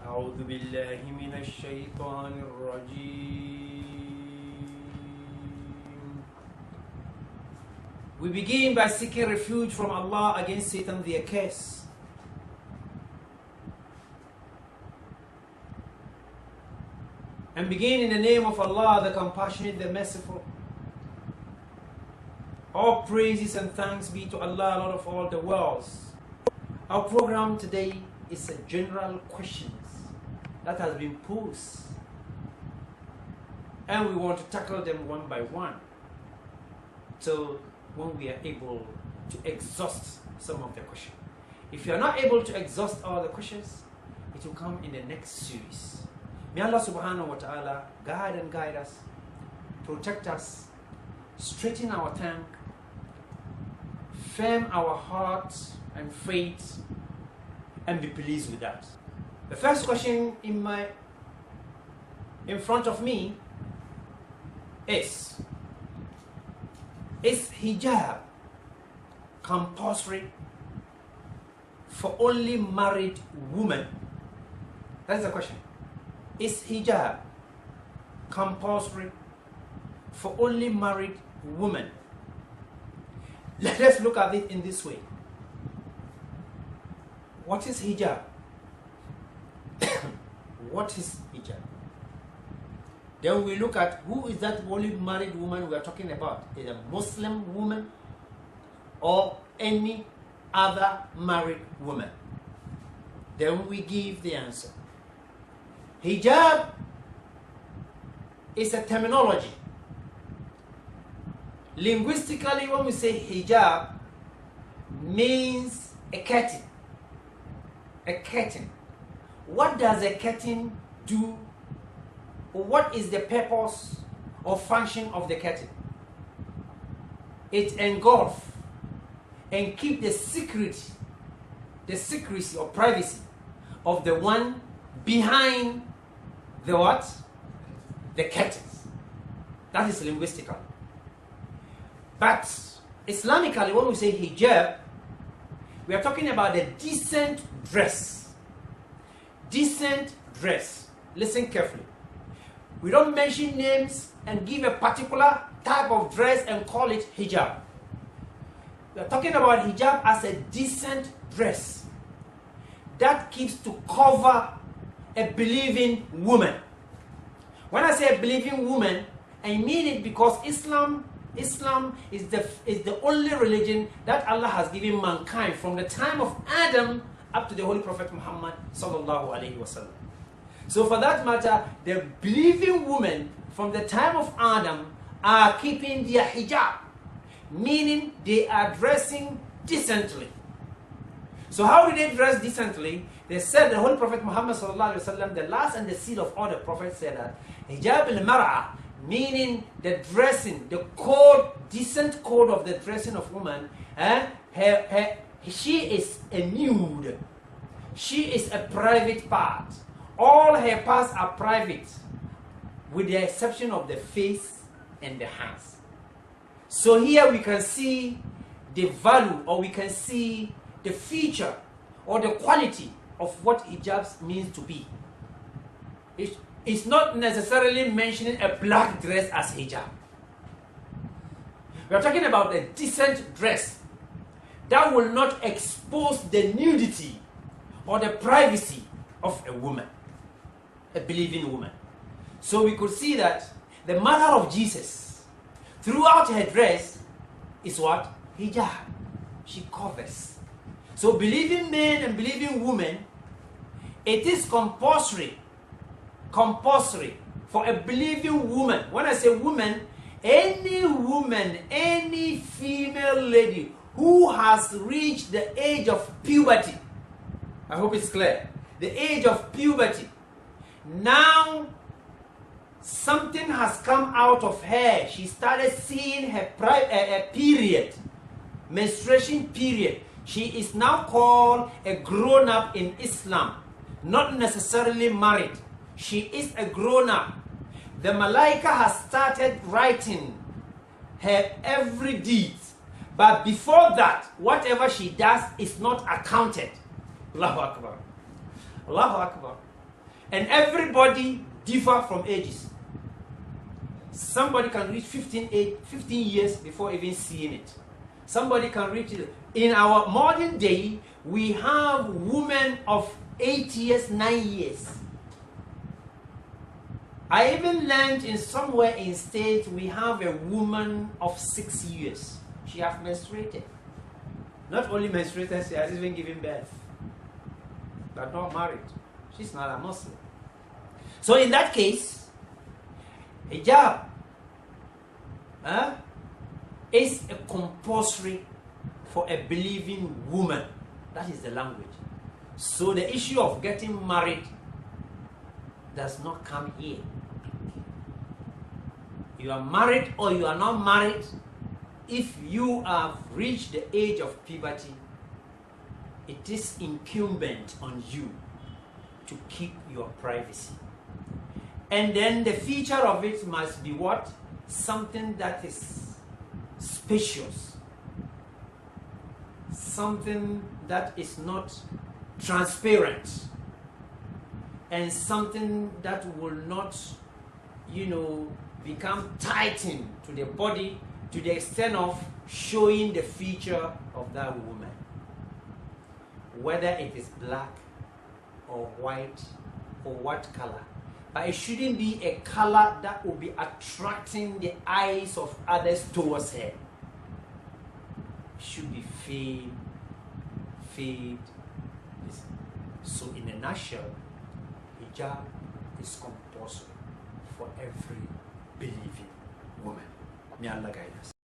أعوذ بالله من الشيطان الرجيم. We begin by seeking refuge from Allah against Satan the accursed. And begin in the name of Allah, the Compassionate, the Merciful. All praises and thanks be to Allah, Lord of all the worlds. Our program today is a general questions that has been posed, and we want to tackle them one by one till when we are able to exhaust some of the questions. If you are not able to exhaust all the questions, it will come in the next series. May Allah subhanahu wa ta'ala guide us, protect us, straighten our tongue, firm our hearts and faith, and be pleased with that. The first question in front of me is hijab compulsory for only married women? That's the question. Is hijab compulsory for only married women? Let us look at it in this way. What is hijab? What is hijab? Then we look at who is that only married woman we are talking about. Is a Muslim woman or any other married woman? Then we give the answer. Hijab is a terminology. Linguistically, when we say hijab, means a curtain. A curtain. What does a curtain do? Or what is the purpose or function of the curtain? It engulfs and keep the secrecy or privacy of the one behind the what? The curtains. That is linguistical. But Islamically, when we say hijab, we are talking about a decent dress. Decent dress. Listen carefully. We don't mention names and give a particular type of dress and call it hijab. We are talking about hijab as a decent dress that keeps to cover a believing woman. When I say a believing woman, I mean it because Islam is the only religion that Allah has given mankind from the time of Adam up to the Holy Prophet Muhammad sallallahu alaihi wasallam. So for that matter, the believing women from the time of Adam are keeping their hijab, meaning they are dressing decently. So how do they dress decently? They said, the Holy Prophet Muhammad sallallahu alaihi wasallam, the last and the seal of all the prophets, said that hijab al-mar'a, meaning the dressing, the code, decent code of the dressing of woman, she is a nude. She is a private part. All her parts are private, with the exception of the face and the hands. So here we can see the value, or we can see the feature or the quality of what hijab means to be. It's not necessarily mentioning a black dress as hijab. We are talking about a decent dress that will not expose the nudity or the privacy of a woman, a believing woman. So we could see that the mother of Jesus, throughout her dress, is what? Hijab. She covers. So believing men and believing women, it is compulsory for a believing woman. When I say woman, any female lady who has reached the age of puberty. I hope it's clear. The age of puberty. Now, something has come out of her. She started seeing her period, menstruation period. She is now called a grown-up in Islam, not necessarily married. She is a grown-up. The Malaika has started writing her every deed. But before that, whatever she does is not accounted. Allahu Akbar. Allahu Akbar. And everybody differ from ages. Somebody can reach 15 years before even seeing it. Somebody can reach it. In our modern day, we have women of 8 years, 9 years. I even learned in somewhere in state we have a woman of 6 years. She has menstruated. Not only menstruated, she has even given birth. But not married. She's not a Muslim. So in that case, hijab is a compulsory for a believing woman. That is the language. So the issue of getting married does not come here. You are married or you are not married, if you have reached the age of puberty, it is incumbent on you to keep your privacy. And then the feature of it must be what? Something that is spacious. Something that is not transparent. And something that will not, become tightened to the body to the extent of showing the feature of that woman. Whether it is black or white or what color. But it shouldn't be a color that will be attracting the eyes of others towards her. It should be fade. So in a nutshell, hijab is compulsory for every believing woman. May Allah guide us.